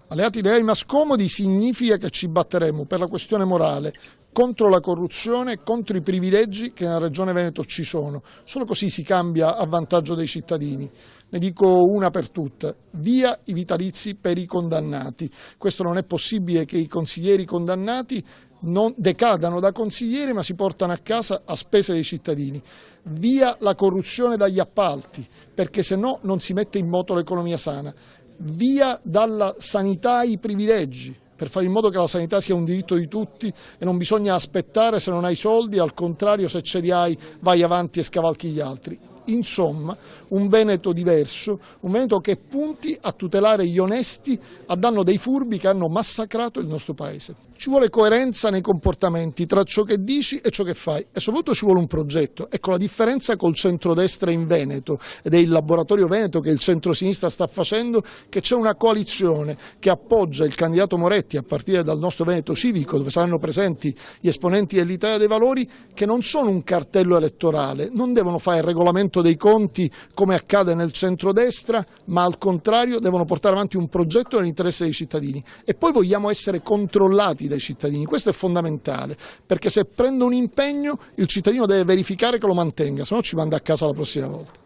Alleati leali ma scomodi significa che ci batteremo per la questione morale, contro la corruzione, contro i privilegi che nella Regione Veneto ci sono. Solo così si cambia a vantaggio dei cittadini. Ne dico una per tutte: via i vitalizi per i condannati. Questo non è possibile, che i consiglieri condannati non decadano da consiglieri ma si portano a casa a spese dei cittadini. Via la corruzione dagli appalti, perché se no non si mette in moto l'economia sana. Via dalla sanità i privilegi, per fare in modo che la sanità sia un diritto di tutti e non bisogna aspettare se non hai soldi, al contrario se ce li hai vai avanti e scavalchi gli altri. Insomma, un Veneto diverso, un Veneto che punti a tutelare gli onesti a danno dei furbi che hanno massacrato il nostro Paese. Ci vuole coerenza nei comportamenti tra ciò che dici e ciò che fai e soprattutto ci vuole un progetto. Ecco, la differenza col centrodestra in Veneto ed è il laboratorio Veneto che il centrosinistra sta facendo, che c'è una coalizione che appoggia il candidato Moretti a partire dal nostro Veneto civico, dove saranno presenti gli esponenti dell'Italia dei Valori, che non sono un cartello elettorale, non devono fare il regolamento dei conti come accade nel centrodestra, ma al contrario devono portare avanti un progetto nell'interesse dei cittadini. E poi vogliamo essere controllati dai cittadini, questo è fondamentale, perché se prendo un impegno il cittadino deve verificare che lo mantenga, se no ci manda a casa la prossima volta.